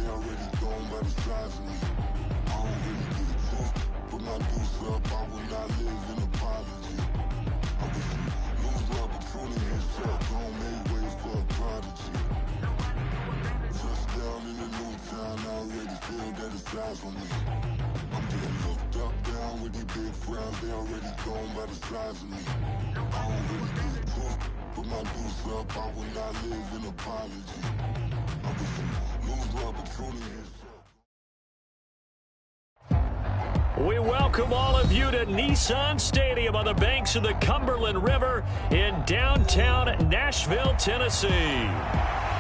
they already gone by the size of me. I don't really get a tip. Put my deuce up, I will not live in apology. I wish you lose the opportunity yourself. Don't make way for a prodigy. Touchdown in a new town, I already feel that it's eyes on me. I'm getting looked up, down with these big frowns, they already gone by the size of me. I don't really get a tip. Put my deuce up, I will not live in apology. I wish you lose the opportunity yourself. We welcome all of you to Nissan Stadium on the banks of the Cumberland River in downtown Nashville, Tennessee.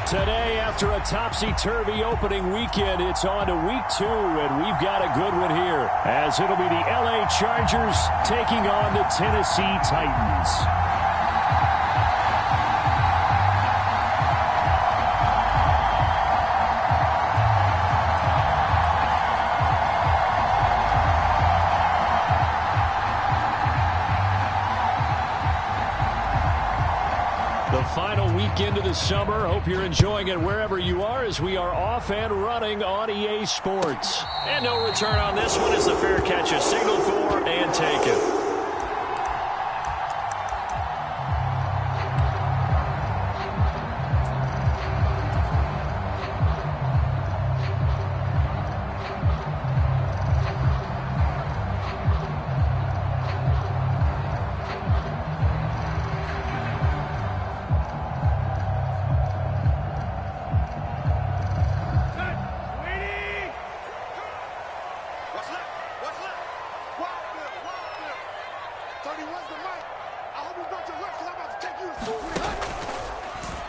Today, after a topsy-turvy opening weekend, it's on to week 2, and we've got a good one here, as it'll be the LA Chargers taking on the Tennessee Titans. The final weekend of the summer. Hope you're enjoying it wherever you are as we are off and running on EA Sports. And no return on this one as the fair catch is signaled for and taken.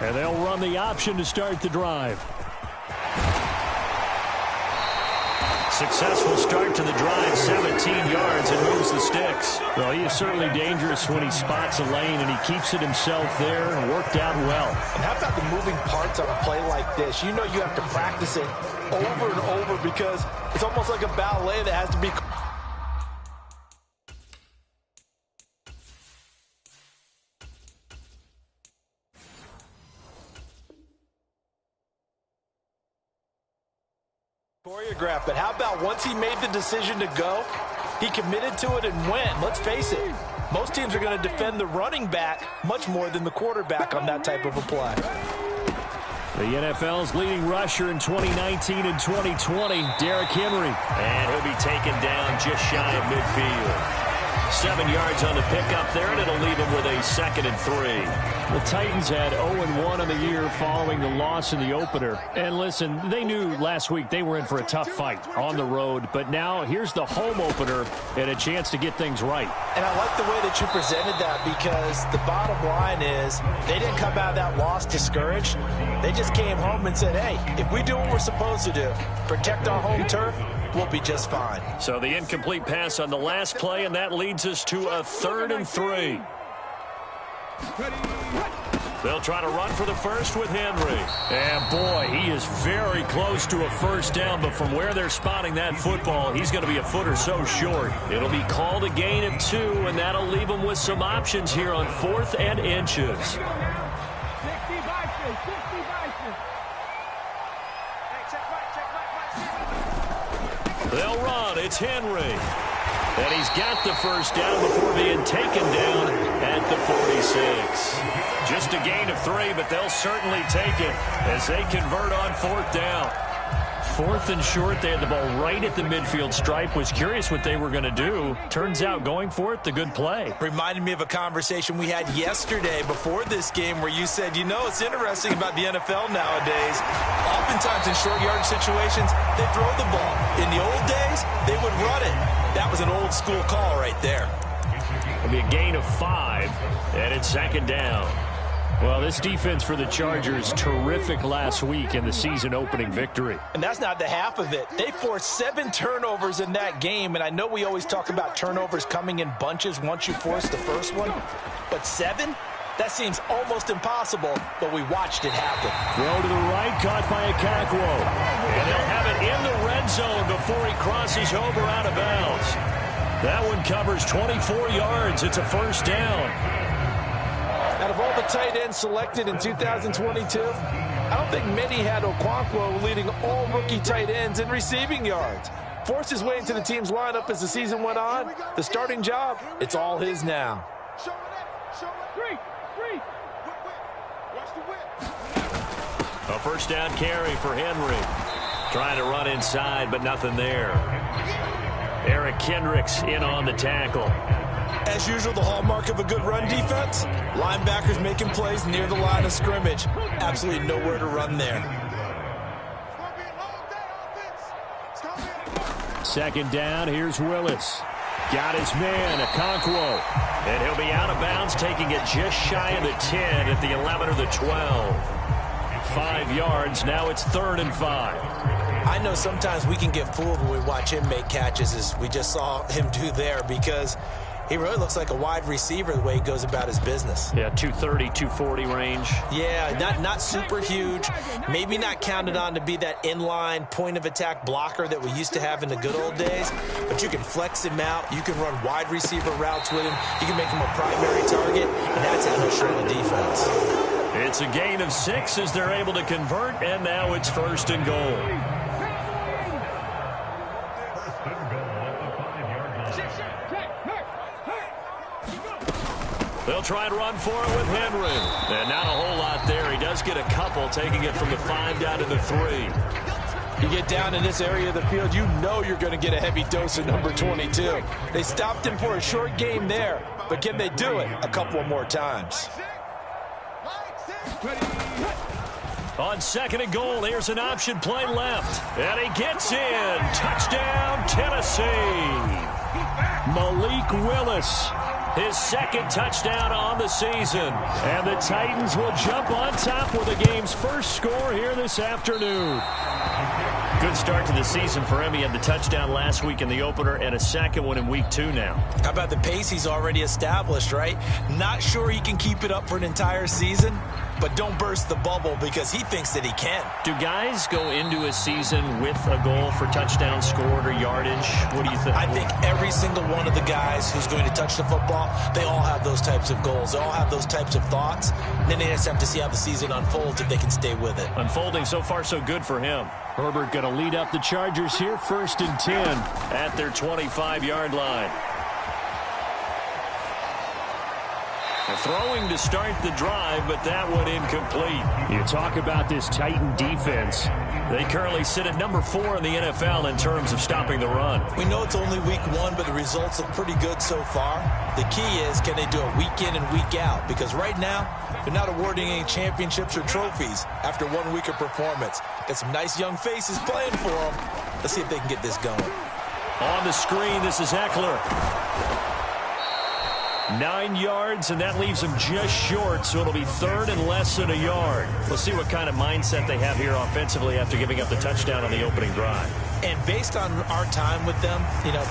And they'll run the option to start the drive. Successful start to the drive, 17 yards, and moves the sticks. Well, he is certainly dangerous when he spots a lane, and he keeps it himself there and worked out well. And how about the moving parts on a play like this? You know you have to practice it over and over because it's almost like a ballet that has to be... choreographed, but how about once he made the decision to go, he committed to it and went. Let's face it, most teams are going to defend the running back much more than the quarterback on that type of a play. The NFL's leading rusher in 2019 and 2020, Derrick Henry. And he'll be taken down just shy of midfield. 7 yards on the pickup there, and it'll leave him with a 2nd and 3. The Titans had 0-1 on the year following the loss in the opener. And listen, they knew last week they were in for a tough fight on the road, but now here's the home opener and a chance to get things right. And I like the way that you presented that because the bottom line is they didn't come out of that loss discouraged. They just came home and said, hey, if we do what we're supposed to do, protect our home turf, we'll be just fine. So the incomplete pass on the last play, and that leads us to a 3rd and 3. They'll try to run for the first with Henry. And boy, he is very close to a first down, but from where they're spotting that football, he's going to be a foot or so short. It'll be called a gain of 2, and that'll leave him with some options here on 4th and inches. They'll run. It's Henry. And he's got the first down before being taken down at the 46. Just a gain of 3, but they'll certainly take it as they convert on 4th down. 4th and short, they had the ball right at the midfield stripe. Was curious what they were going to do. Turns out going for it, the good play. Reminded me of a conversation we had yesterday before this game where you said, you know, it's interesting about the NFL nowadays. Oftentimes in short yardage situations, they throw the ball. In the old days, they would run it. That was an old school call right there. It'll be a gain of 5, and it's 2nd down. Well, this defense for the Chargers, terrific last week in the season-opening victory. And that's not the half of it. They forced 7 turnovers in that game, and I know we always talk about turnovers coming in bunches once you force the first one, but 7? That seems almost impossible, but we watched it happen. Throw to the right, caught by Akakwo. And they'll have it in the red zone before he crosses over out of bounds. That one covers 24 yards. It's a first down. Out of all the tight ends selected in 2022, I don't think many had Okonkwo leading all rookie tight ends in receiving yards. Forced his way into the team's lineup as the season went on. The starting job, it's all his now. A first down carry for Henry. Trying to run inside, but nothing there. Eric Kendricks in on the tackle. As usual, the hallmark of a good run defense, linebackers making plays near the line of scrimmage. Absolutely nowhere to run there. Second down, here's Willis. Got his man, Okonkwo. And he'll be out of bounds, taking it just shy of the 10 at the 11 or the 12. 5 yards, now it's 3rd and 5. I know sometimes we can get fooled when we watch him make catches, as we just saw him do there, because he really looks like a wide receiver the way he goes about his business. Yeah, 230, 240 range. Yeah, not super huge. Maybe not counted on to be that inline point-of-attack blocker that we used to have in the good old days. But you can flex him out. You can run wide receiver routes with him. You can make him a primary target, and that's how he'll shred the defense. It's a gain of 6 as they're able to convert, and now it's 1st and goal. They'll try and run for it with Henry. And not a whole lot there. He does get a couple, taking it from the 5 down to the 3. You get down in this area of the field, you know you're going to get a heavy dose of number 22. They stopped him for a short game there, but can they do it a couple more times? On 2nd and goal, here's an option play left. And he gets in. Touchdown, Tennessee. Malik Willis. His 2nd touchdown on the season. And the Titans will jump on top with the game's first score here this afternoon. Good start to the season for him. He had the touchdown last week in the opener and a 2nd one in week 2 now. How about the pace he's already established, right? Not sure he can keep it up for an entire season, but don't burst the bubble because he thinks that he can. Do guys go into a season with a goal for touchdown scored or yardage? What do you think? I think every single one of the guys who's going to touch the football, they all have those types of goals. They all have those types of thoughts. And then they just have to see how the season unfolds if they can stay with it. Unfolding so far so good for him. Herbert going to lead up the Chargers here, 1st and 10 at their 25-yard line. Throwing to start the drive, but that one incomplete. You talk about this Titan defense. They currently sit at number 4 in the NFL in terms of stopping the run. We know it's only week 1, but the results look pretty good so far. The key is, can they do it week in and week out? Because right now, they're not awarding any championships or trophies after 1 week of performance. Got some nice young faces playing for them. Let's see if they can get this going. On the screen, this is Eckler. 9 yards, and that leaves him just short, so it'll be 3rd and less than a yard. Let's see what kind of mindset they have here offensively after giving up the touchdown on the opening drive. And based on our time with them,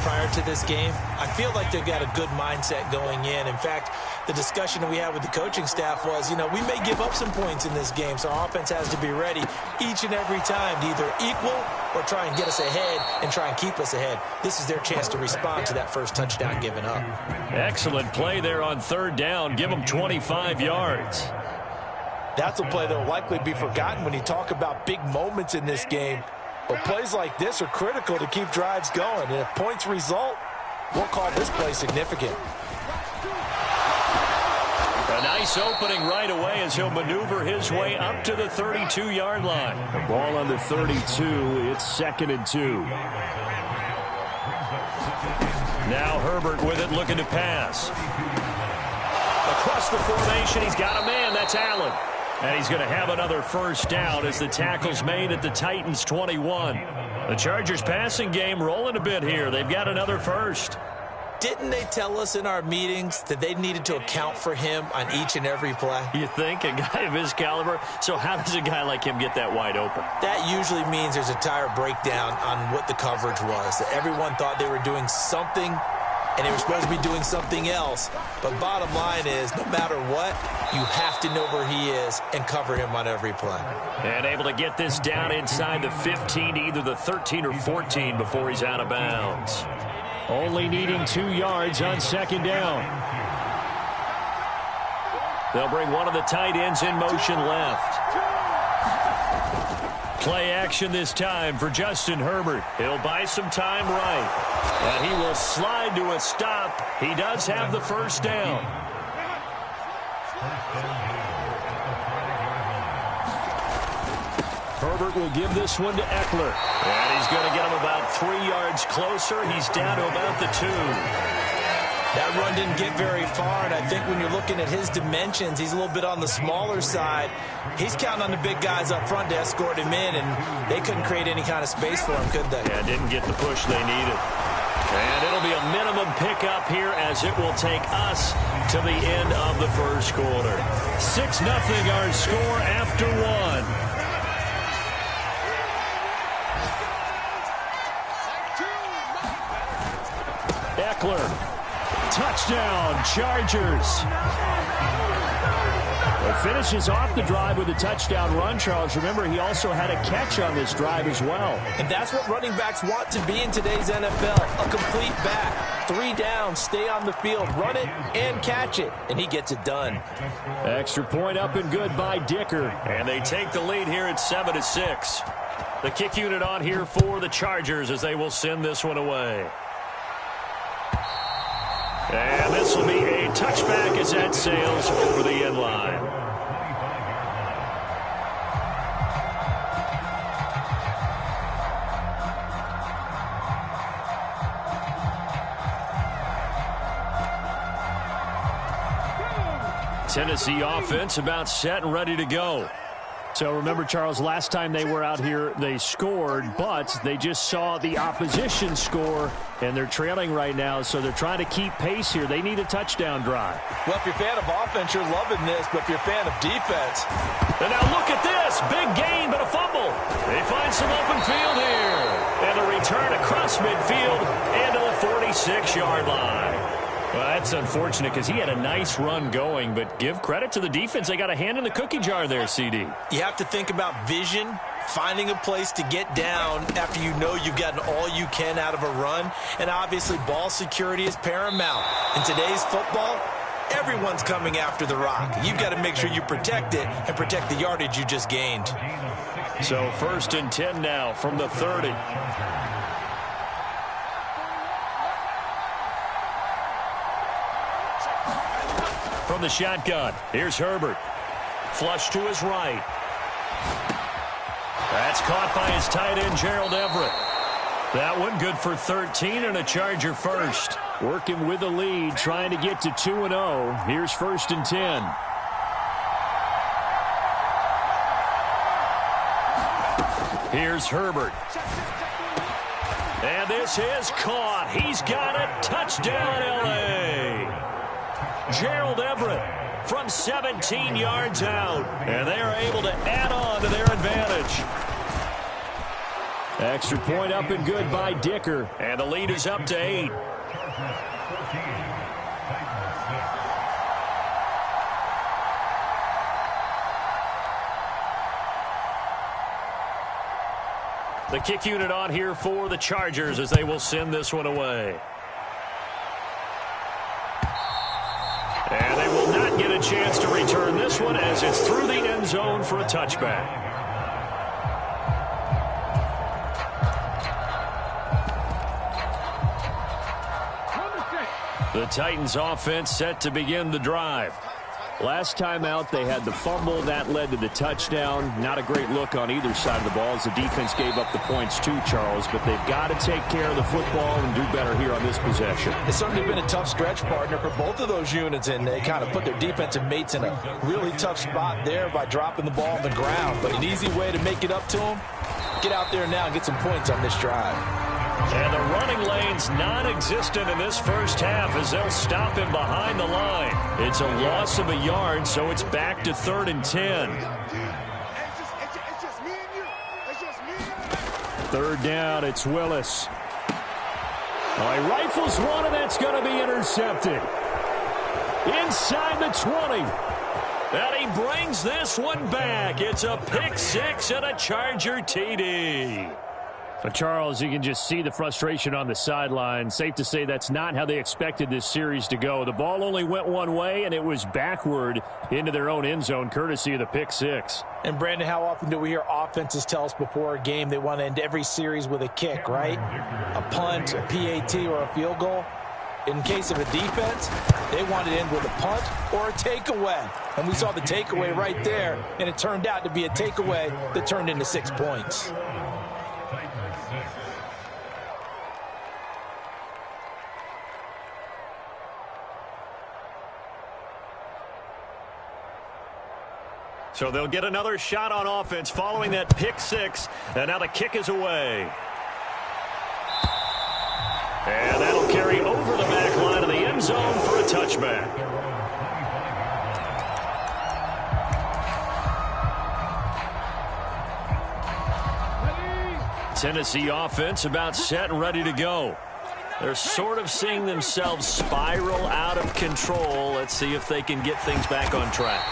prior to this game, I feel like they've got a good mindset going in. In fact, the discussion that we had with the coaching staff was, we may give up some points in this game, so our offense has to be ready each and every time to either equal or try and get us ahead and try and keep us ahead. This is their chance to respond to that first touchdown given up. Excellent play there on 3rd down. Give them 25 yards. That's a play that will likely be forgotten when you talk about big moments in this game. But plays like this are critical to keep drives going. And if points result, we'll call this play significant. A nice opening right away as he'll maneuver his way up to the 32-yard line. The ball on the 32. It's 2nd and 2. Now Herbert with it, looking to pass. Across the formation, he's got a man. That's Allen. And he's going to have another first down as the tackle's made at the Titans' 21. The Chargers passing game rolling a bit here. They've got another first. Didn't they tell us in our meetings that they needed to account for him on each and every play? You think? A guy of his caliber? So how does a guy like him get that wide open? That usually means there's a tire breakdown on what the coverage was. That everyone thought they were doing something, and they were supposed to be doing something else. But bottom line is, no matter what, you have to know where he is and cover him on every play. And able to get this down inside the 15 to either the 13 or 14 before he's out of bounds. Only needing 2 yards on 2nd down. They'll bring one of the tight ends in motion left. Play action this time for Justin Herbert. He'll buy some time right. And he will slide to a stop. He does have the first down. Herbert will give this one to Eckler. And he's going to get him about 3 yards closer. He's down to about the 2. That run didn't get very far, and I think when you're looking at his dimensions, he's a little bit on the smaller side. He's counting on the big guys up front to escort him in, and they couldn't create any kind of space for him, could they? Yeah, didn't get the push they needed. And it'll be a minimum pickup here as it will take us to the end of the first quarter. 6-0 our score after 1. Eckler, touchdown, Chargers. Well, finishes off the drive with a touchdown run, Charles. Remember, he also had a catch on this drive as well. And that's what running backs want to be in today's NFL, a complete back. 3 down, stay on the field, run it, and catch it, and he gets it done. Extra point up and good by Dicker. And they take the lead here at 7-6. The kick unit on here for the Chargers as they will send this one away. And this will be a touchback as that sails over the end line. Tennessee offense about set and ready to go. So remember, Charles, last time they were out here, they scored, but they just saw the opposition score, and they're trailing right now, so they're trying to keep pace here. They need a touchdown drive. Well, if you're a fan of offense, you're loving this, but if you're a fan of defense. And now look at this. Big gain, but a fumble. They find some open field here. And a return across midfield into the 46-yard line. Well, that's unfortunate because he had a nice run going, but give credit to the defense. They got a hand in the cookie jar there, CD. You have to think about vision, finding a place to get down after you know you've gotten all you can out of a run, and obviously ball security is paramount. In today's football, everyone's coming after the rock. You've got to make sure you protect it and protect the yardage you just gained. So 1st and 10 now from the 30. From the shotgun, here's Herbert. Flush to his right. That's caught by his tight end, Gerald Everett. That one good for 13 and a Charger first. Working with the lead, trying to get to 2-0. Here's 1st and 10. Here's Herbert. And this is caught. He's got it. Touchdown, L.A. Gerald Everett from 17 yards out. And they are able to add on to their advantage. Extra point up and good by Dicker. And the lead is up to 8. The kick unit on here for the Chargers as they will send this one away. And they will not get a chance to return this one as it's through the end zone for a touchback. The Titans offense set to begin the drive. Last time out, they had the fumble. That led to the touchdown. Not a great look on either side of the ball as the defense gave up the points too, Charles. But they've got to take care of the football and do better here on this possession. It's certainly been a tough stretch, partner, for both of those units, and they kind of put their defensive mates in a really tough spot there by dropping the ball on the ground. But an easy way to make it up to them, get out there now and get some points on this drive. And the running lane's non-existent in this first half as they'll stop him behind the line. It's a loss of a yard, so it's back to 3rd and 10. 3rd down, it's Willis. He rifles one, and that's going to be intercepted. Inside the 20. And he brings this one back. It's a pick 6 and a Charger TD. But Charles, you can just see the frustration on the sideline. Safe to say that's not how they expected this series to go. The ball only went one way, and it was backward into their own end zone, courtesy of the pick six. And, Brandon, how often do we hear offenses tell us before a game they want to end every series with a kick, right? A punt, a PAT, or a field goal. In case of a defense, they wanted to end with a punt or a takeaway. And we saw the takeaway right there, and it turned out to be a takeaway that turned into 6 points. So they'll get another shot on offense following that pick six. And now the kick is away. And that'll carry over the back line of the end zone for a touchback. Tennessee offense about set and ready to go. They're sort of seeing themselves spiral out of control. Let's see if they can get things back on track.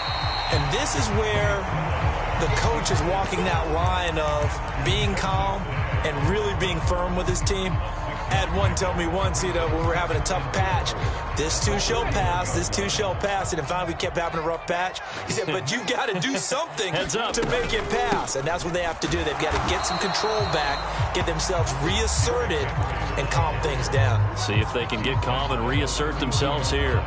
And this is where the coach is walking that line of being calm and really being firm with his team. I had one tell me once, when we were having a tough patch, this too shall pass, this too shall pass. And then finally we kept having a rough patch. He said, but you got to do something to make it pass. And that's what they have to do. They've got to get some control back, get themselves reasserted, and calm things down. See if they can get calm and reassert themselves here.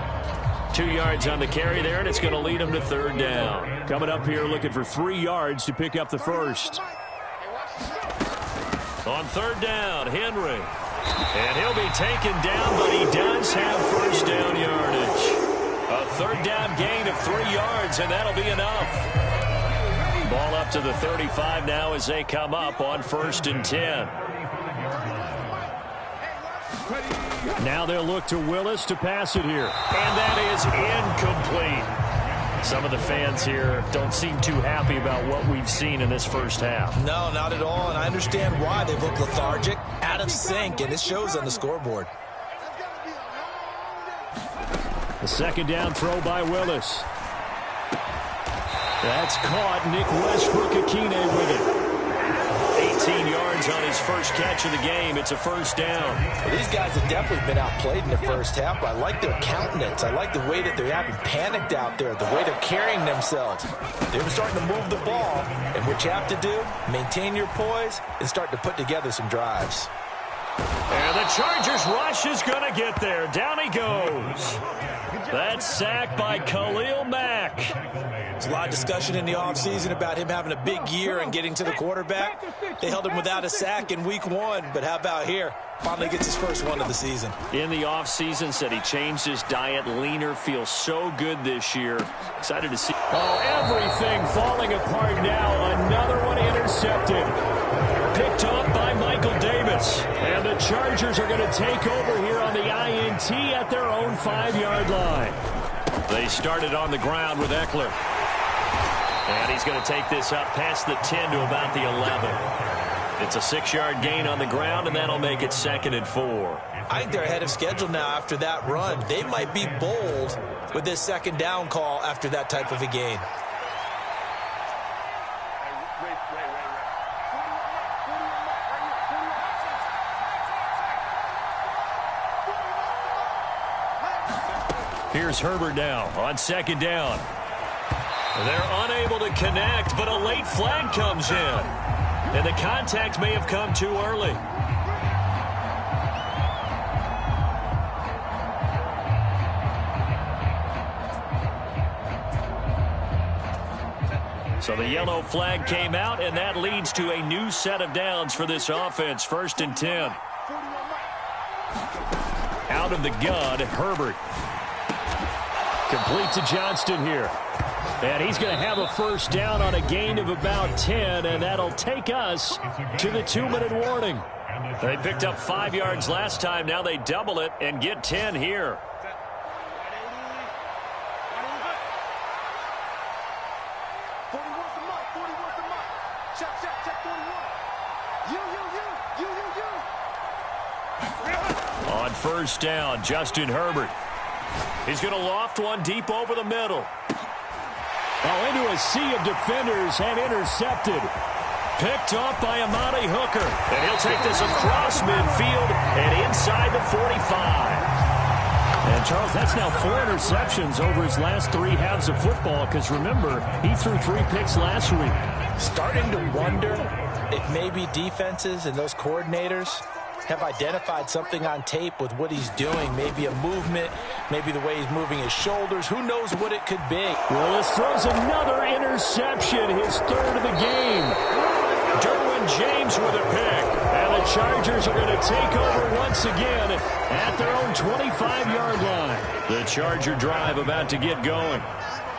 2 yards on the carry there, and it's going to lead them to third down. Coming up here looking for 3 yards to pick up the first. On third down, Henry. And he'll be taken down, but he does have first down yardage. A third down gain of 3 yards, and that'll be enough. Ball up to the 35 now as they come up on 1st and 10. Now they'll look to Willis to pass it here. And that is incomplete. Some of the fans here don't seem too happy about what we've seen in this first half. No, not at all, and I understand why. They've looked lethargic, out of sync, and it shows on the scoreboard. The second down throw by Willis. That's caught. Nick Westbrook-Akine with it. 18 yards on his first catch of the game. It's a first down. Well, these guys have definitely been outplayed in the first half. I like their countenance. I like the way that they're having panicked out there, the way they're carrying themselves. They're starting to move the ball, and what you have to do, maintain your poise and start to put together some drives. And the Chargers rush is going to get there. Down he goes. That's sacked by Khalil Mack. There's a lot of discussion in the offseason about him having a big year and getting to the quarterback. They held him without a sack in week 1, but how about here? Finally gets his first one of the season. In the offseason, said he changed his diet, leaner, feels so good this year. Excited to see. Oh, everything falling apart now. Another one intercepted. Picked off by Michael Davis. And the Chargers are going to take over here on the INT at their own 5-yard line. They started on the ground with Eckler. And he's going to take this up past the 10 to about the 11. It's a 6-yard gain on the ground, and that'll make it 2nd and 4. I think they're ahead of schedule now after that run. They might be bold with this second down call after that type of a gain. Here's Herbert now on 2nd down. They're unable to connect, but a late flag comes in. And the contact may have come too early. So the yellow flag came out, and that leads to a new set of downs for this offense. 1st and 10. Out of the gun, Herbert. Complete to Johnston here. And he's going to have a first down on a gain of about 10, and that'll take us to the 2-minute warning. They picked up 5 yards last time. Now they double it and get 10 here. On first down, Justin Herbert. He's going to loft one deep over the middle. Oh, into a sea of defenders and intercepted. Picked off by Amani Hooker. And he'll take this across midfield and inside the 45. And, Charles, that's now 4 interceptions over his last 3 halves of football because, remember, he threw 3 picks last week. Starting to wonder if maybe defenses and those coordinators have identified something on tape with what he's doing. Maybe a movement, maybe the way he's moving his shoulders. Who knows what it could be? Willis throws another interception, his 3rd of the game. Derwin James with a pick. And the Chargers are going to take over once again at their own 25-yard line. The Charger drive about to get going.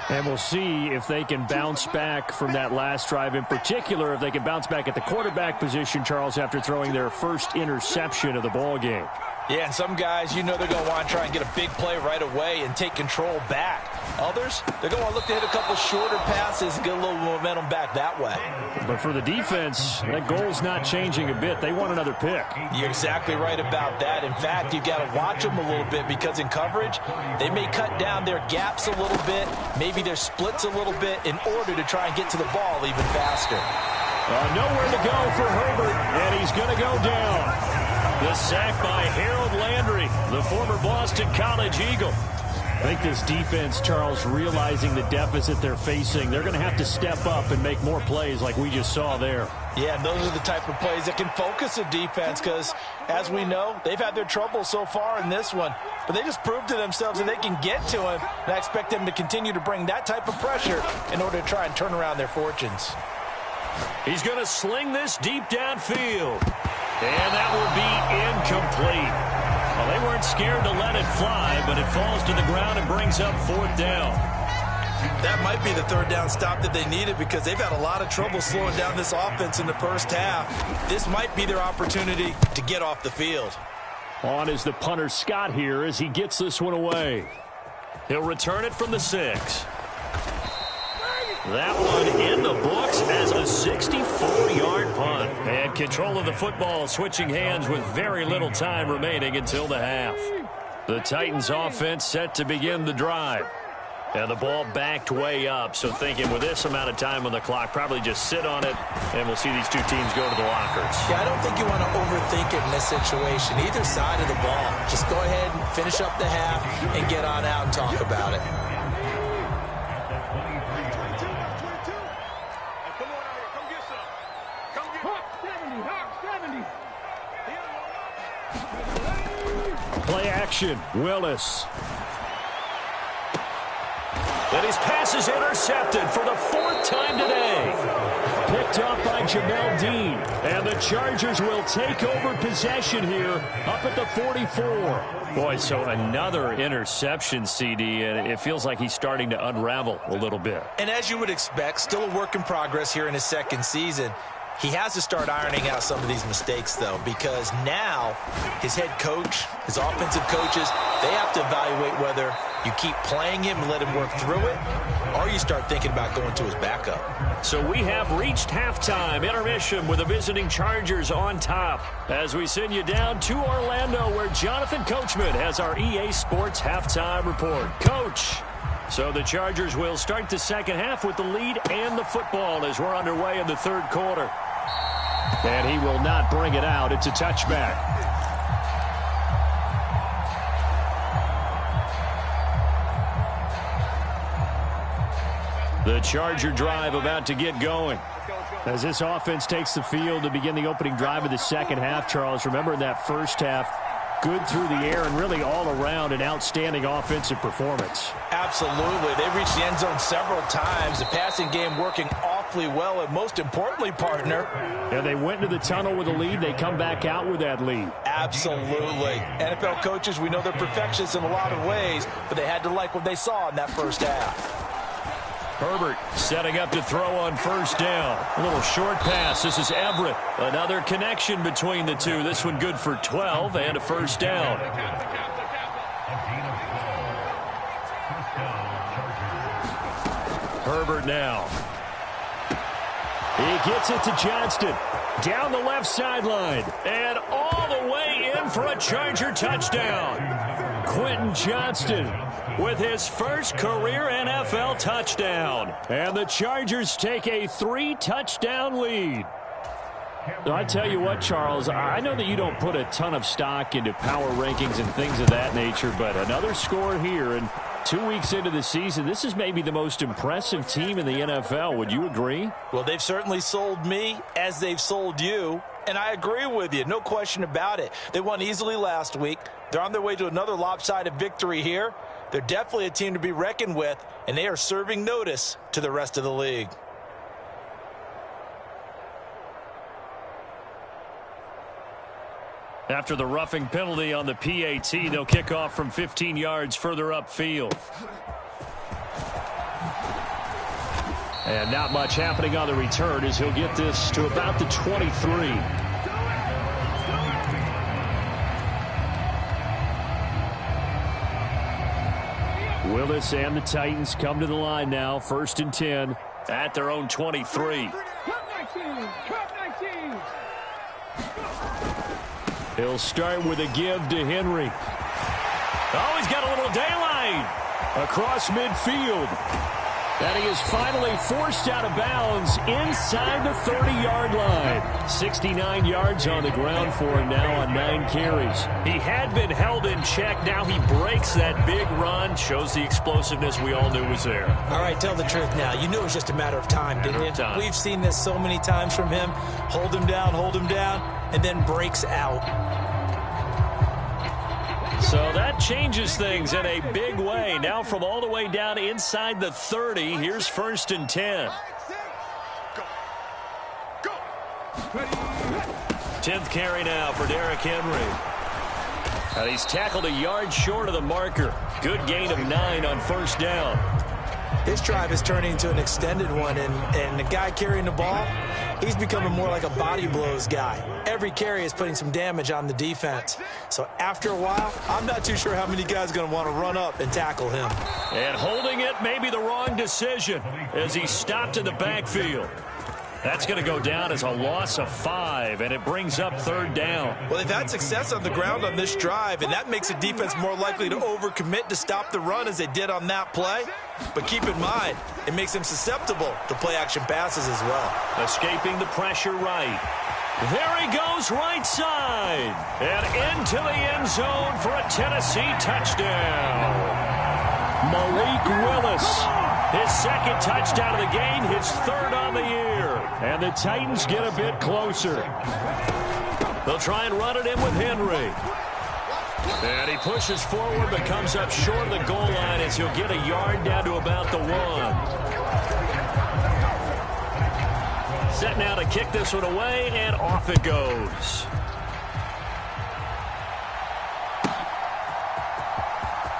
And we'll see if they can bounce back from that last drive, in particular, if they can bounce back at the quarterback position, Charles, after throwing their first interception of the ball game. Yeah, and some guys, you know they're going to want to try and get a big play right away and take control back. Others, they're going to look to hit a couple shorter passes and get a little momentum back that way. But for the defense, that goal's not changing a bit. They want another pick. You're exactly right about that. In fact, you've got to watch them a little bit because in coverage, they may cut down their gaps a little bit, maybe their splits a little bit in order to try and get to the ball even faster. Nowhere to go for Herbert, and he's going to go down. The sack by Harold Landry, the former Boston College Eagle. I think this defense, Charles, realizing the deficit they're facing, they're going to have to step up and make more plays like we just saw there. Yeah, and those are the type of plays that can focus a defense because, as we know, they've had their trouble so far in this one. But they just proved to themselves that they can get to him, and I expect them to continue to bring that type of pressure in order to try and turn around their fortunes. He's going to sling this deep downfield. And that will be incomplete. Well, they weren't scared to let it fly, but it falls to the ground and brings up 4th down. That might be the 3rd down stop that they needed because they've had a lot of trouble slowing down this offense in the first half. This might be their opportunity to get off the field. On is the punter Scott here as he gets this one away. He'll return it from the 6. That one in the books as a 64-yard punt. And control of the football switching hands with very little time remaining until the half. The Titans offense set to begin the drive. And the ball backed way up. So thinking with this amount of time on the clock, probably just sit on it, and we'll see these two teams go to the lockers. Yeah, I don't think you want to overthink it in this situation. Either side of the ball. Just go ahead and finish up the half and get on out and talk about it. Play action, Willis. And his pass is intercepted for the 4th time today. Picked up by Jamel Dean. And the Chargers will take over possession here up at the 44. Boy, so another interception, CD, and it feels like he's starting to unravel a little bit. And as you would expect, still a work in progress here in his 2nd season. He has to start ironing out some of these mistakes, though, because now his head coach, his offensive coaches, they have to evaluate whether you keep playing him and let him work through it, or you start thinking about going to his backup. So we have reached halftime intermission with the visiting Chargers on top as we send you down to Orlando where Jonathan Coachman has our EA Sports halftime report. Coach. So the Chargers will start the second half with the lead and the football as we're underway in the 3rd quarter. And he will not bring it out. It's a touchback. The Charger drive about to get going. As this offense takes the field to begin the opening drive of the second half, Charles, remember in that first half, good through the air and really all around an outstanding offensive performance. Absolutely. They reached the end zone several times. The passing game working awfully well, and most importantly, partner. Yeah, they went into the tunnel with a lead. They come back out with that lead. Absolutely. NFL coaches, we know they're perfectionists in a lot of ways, but they had to like what they saw in that first half. Herbert setting up to throw on 1st down. A little short pass. This is Everett. Another connection between the two. This one good for 12 and a 1st down. Herbert now. He gets it to Johnston. Down the left sideline. And all the way in for a Charger touchdown. Quentin Johnston with his first career NFL touchdown. And the Chargers take a 3-touchdown lead. I tell you what, Charles, I know that you don't put a ton of stock into power rankings and things of that nature, but another score here, and 2 weeks into the season, this is maybe the most impressive team in the NFL. Would you agree? Well, they've certainly sold me as they've sold you, and I agree with you. No question about it. They won easily last week. They're on their way to another lopsided victory here. They're definitely a team to be reckoned with, and they are serving notice to the rest of the league. After the roughing penalty on the PAT, they'll kick off from 15 yards further upfield. And not much happening on the return as he'll get this to about the 23. Willis and the Titans come to the line now, 1st and 10 at their own 23. He'll start with a give to Henry. Oh, he's got a little daylight across midfield. And he is finally forced out of bounds inside the 30-yard line. 69 yards on the ground for him now on 9 carries. He had been held in check. Now he breaks that big run. Shows the explosiveness we all knew was there. All right, tell the truth now. You knew it was just a matter of time, didn't you? We've seen this so many times from him. Hold him down, and then breaks out. So that changes things in a big way. Now from all the way down inside the 30, here's 1st and 10. 10th carry now for Derrick Henry. And he's tackled a yard short of the marker. Good gain of 9 on 1st down. This drive is turning into an extended one, and the guy carrying the ball, he's becoming more like a body blows guy. Every carry is putting some damage on the defense. So after a while, I'm not too sure how many guys are going to want to run up and tackle him. And holding it may be the wrong decision as he stopped in the backfield. That's going to go down as a loss of 5, and it brings up 3rd down. Well, they've had success on the ground on this drive, and that makes the defense more likely to overcommit to stop the run as they did on that play. But keep in mind, it makes them susceptible to play-action passes as well. Escaping the pressure right. There he goes right side. And into the end zone for a Tennessee touchdown. Malik Willis. His 2nd touchdown of the game, his 3rd on the year. And the Titans get a bit closer. They'll try and run it in with Henry. And he pushes forward but comes up short of the goal line as he'll get a yard down to about the 1. Set now to kick this one away, and off it goes.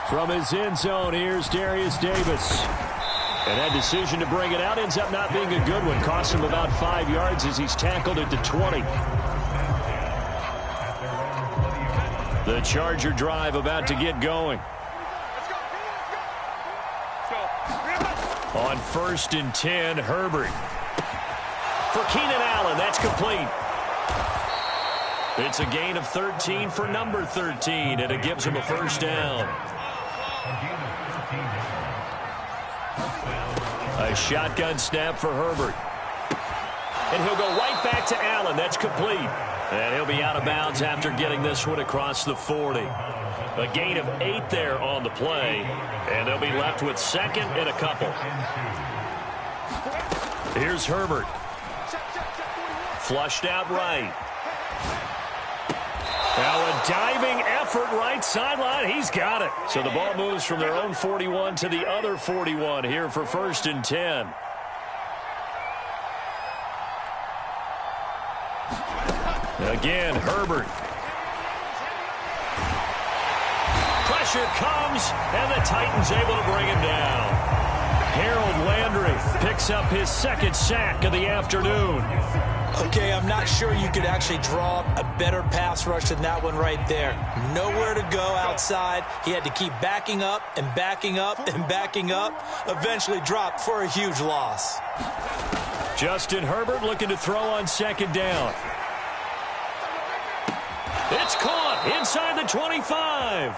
From his end zone, here's Darius Davis. And that decision to bring it out ends up not being a good one. Costs him about 5 yards as he's tackled at the 20. The Charger drive about to get going. On 1st and 10, Herbert. For Keenan Allen, that's complete. It's a gain of 13 for number 13, and it gives him a 1st down. A shotgun snap for Herbert. And he'll go right back to Allen. That's complete. And he'll be out of bounds after getting this one across the 40. A gain of 8 there on the play. And they'll be left with 2nd and a couple. Here's Herbert. Flushed out right. Now a diving effort right sideline. He's got it. So the ball moves from their own 41 to the other 41 here for 1st and 10. Again, Herbert. Pressure comes, and the Titans able to bring him down. Harold Landry picks up his 2nd sack of the afternoon. Okay, I'm not sure you could actually draw a better pass rush than that one right there. Nowhere to go outside. He had to keep backing up and backing up and backing up. Eventually dropped for a huge loss. Justin Herbert looking to throw on 2nd down. It's caught. Inside the 25.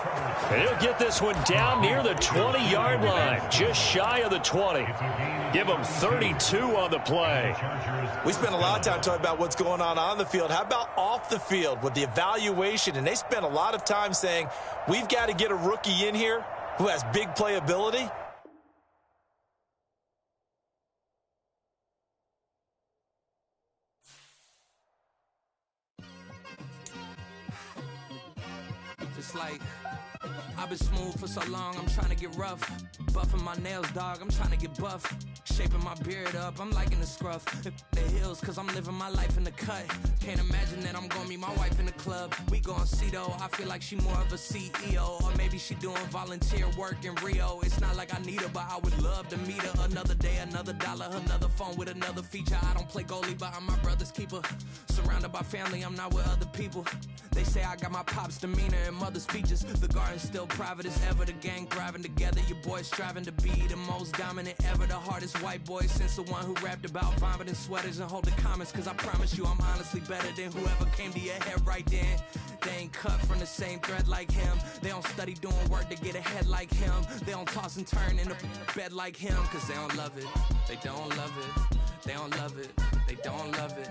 And he'll get this one down near the 20-yard line, just shy of the 20. Give him 32 on the play. We spent a lot of time talking about what's going on the field. How about off the field with the evaluation? And they spent a lot of time saying, we've got to get a rookie in here who has big playability. Just like, I've been smooth for so long, I'm trying to get rough. Buffing my nails, dog, I'm trying to get buff. Shaping my beard up, I'm liking the scruff. The hills, cause I'm living my life in the cut. Can't imagine that I'm gonna meet my wife in the club. We gon' see though, I feel like she more of a CEO. Or maybe she doing volunteer work in Rio. It's not like I need her, but I would love to meet her. Another day, another dollar, another phone with another feature. I don't play goalie, but I'm my brother's keeper. Surrounded by family, I'm not with other people. They say I got my pop's demeanor and mother's features. The garden's still private as ever, the gang thriving together. Your boys striving to be the most dominant ever. The hardest white boy since the one who rapped about vomiting sweaters and holding comments. Cause I promise you I'm honestly better than whoever came to your head right then. They ain't cut from the same thread like him. They don't study doing work to get ahead like him. They don't toss and turn in the bed like him. Cause they don't love it, they don't love it. They don't love it, they don't love it.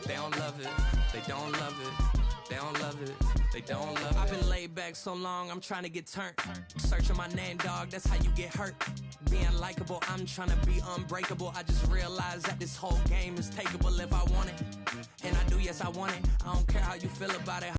They don't love it, they don't love it. They don't love it, they don't love it. I've been laid back so long, I'm trying to get turned. Searching my name, dog, that's how you get hurt. Being likable, I'm trying to be unbreakable. I just realized that this whole game is takeable if I want it. And I do, yes, I want it. I don't care how you feel about it.